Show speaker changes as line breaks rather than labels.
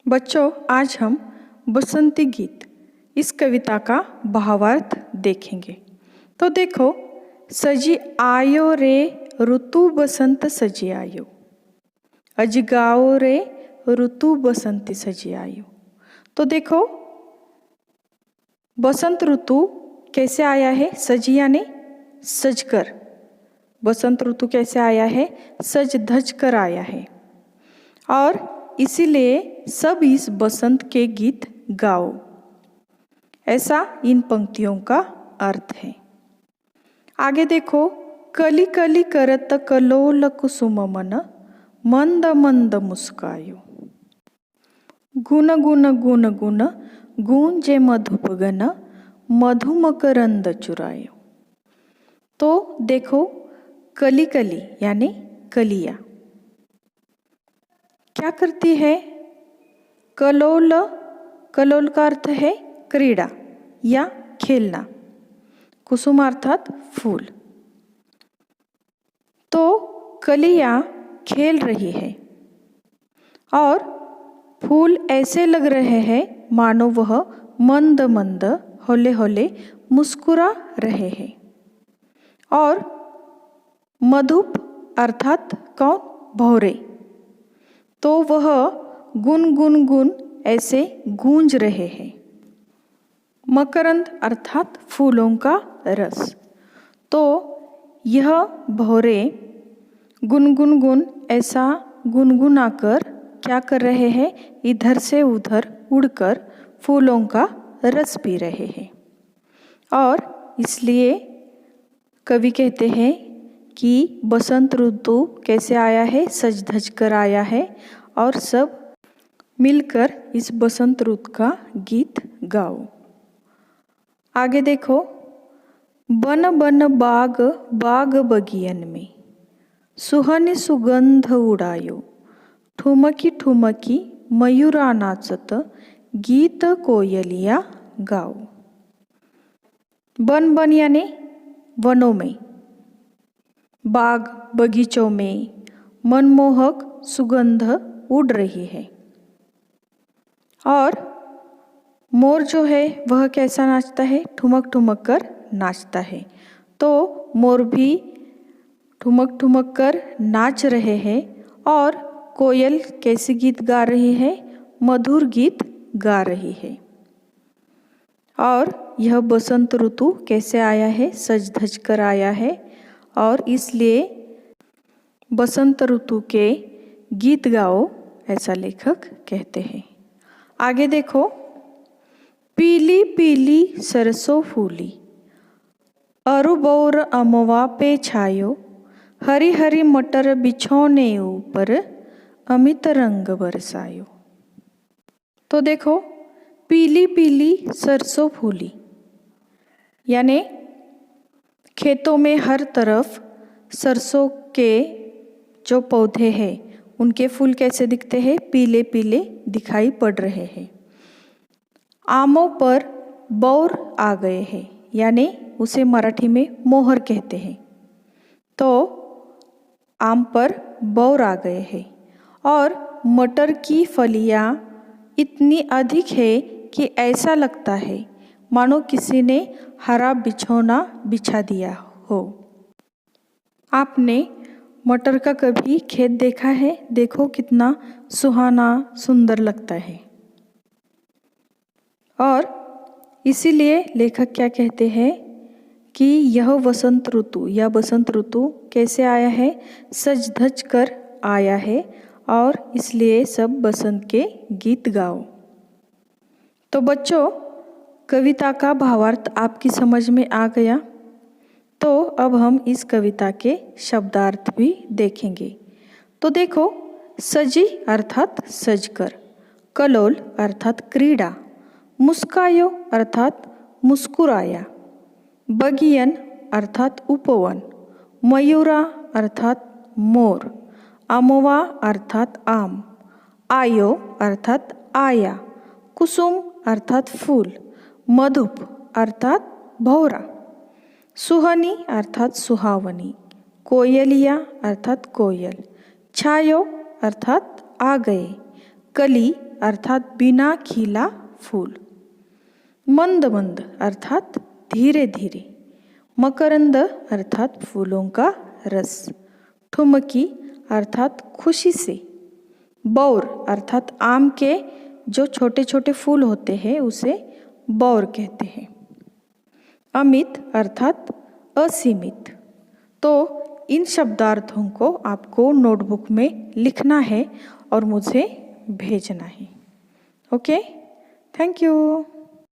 बच्चों, आज हम बसंती गीत इस कविता का भावार्थ देखेंगे। तो देखो, सजी आयो रे ऋतु बसंत सजी आयो, अज गाओ रे ऋतु बसंती सजी आयो। तो देखो, बसंत ऋतु कैसे आया है? सजी यानी सजकर। बसंत ऋतु कैसे आया है? सज धज कर आया है। और इसीलिए सब इस बसंत के गीत गाओ, ऐसा इन पंक्तियों का अर्थ है। आगे देखो, कली कली करत कलोल कुसुम मन, मंद मंद मुस्कायो, गुन गुन गुन गुन गूंजे मधुप गन, मधु मकरंद चुरायो। तो देखो, कली कली यानी कलिया क्या करती है? कलोल, कलोल का अर्थ है क्रीड़ा या खेलना। कुसुम अर्थात फूल। तो कलियां खेल रही है और फूल ऐसे लग रहे हैं मानो वह मंद मंद हौले हौले मुस्कुरा रहे हैं। और मधुप अर्थात कौन? भौरे। तो वह गुन गुन गुन ऐसे गूंज रहे हैं। मकरंद अर्थात फूलों का रस। तो यह भौरे गुन गुन ऐसा गुनगुनाकर क्या कर रहे हैं? इधर से उधर उड़कर फूलों का रस पी रहे हैं। और इसलिए कवि कहते हैं कि बसंत ऋतु कैसे आया है? सज धज कर आया है और सब मिलकर इस बसंत ऋतु का गीत गाओ। आगे देखो, बन बन बाग बाग बगियन में, सुहनी सुगंध उड़ायो, ठुमकी ठुमकी मयूरा नाचत, गीत कोयलिया गाओ। बन बन यानी वनों में, बाग बगीचों में मनमोहक सुगंध उड़ रही है। और मोर जो है वह कैसा नाचता है? ठुमक ठुमक कर नाचता है। तो मोर भी ठुमक ठुमक कर नाच रहे हैं। और कोयल कैसे गीत गा रही है? मधुर गीत गा रही है। और यह बसंत ऋतु कैसे आया है? सज धज कर आया है। और इसलिए बसंत ऋतु के गीत गाओ, ऐसा लेखक कहते हैं। आगे देखो, पीली पीली सरसों फूली, अरु बौर अमवा पे छायो, हरी हरी मटर बिछौने ऊपर, अमित रंग बरसायो। तो देखो, पीली पीली सरसों फूली यानी खेतों में हर तरफ सरसों के जो पौधे हैं उनके फूल कैसे दिखते हैं? पीले पीले दिखाई पड़ रहे हैं। आमों पर बौर आ गए हैं, यानी उसे मराठी में मोहर कहते हैं। तो आम पर बौर आ गए हैं। और मटर की फलियां इतनी अधिक है कि ऐसा लगता है मानो किसी ने हरा बिछौना बिछा दिया हो। आपने मटर का कभी खेत देखा है? देखो कितना सुहाना सुंदर लगता है। और इसीलिए लेखक क्या कहते हैं कि यह वसंत ऋतु या बसंत ऋतु कैसे आया है? सज धज कर आया है। और इसलिए सब बसंत के गीत गाओ। तो बच्चों, कविता का भावार्थ आपकी समझ में आ गया। तो अब हम इस कविता के शब्दार्थ भी देखेंगे। तो देखो, सजी अर्थात सजकर, कलोल अर्थात क्रीड़ा, मुस्कायो अर्थात मुस्कुराया, बगियन अर्थात उपवन, मयूरा अर्थात मोर, अमवा अर्थात आम, आयो अर्थात आया, कुसुम अर्थात फूल, मधुप अर्थात भौरा, सुहनी अर्थात सुहावनी, कोयलिया अर्थात कोयल, छायो अर्थात आ गए, कली अर्थात बिना खिला फूल, मंद मंद अर्थात धीरे धीरे, मकरंद अर्थात फूलों का रस, ठुमकी अर्थात खुशी से, बौर अर्थात आम के जो छोटे छोटे फूल होते हैं उसे बौर कहते हैं, अमित अर्थात असीमित। तो इन शब्दार्थों को आपको नोटबुक में लिखना है और मुझे भेजना है। Okay, thank you.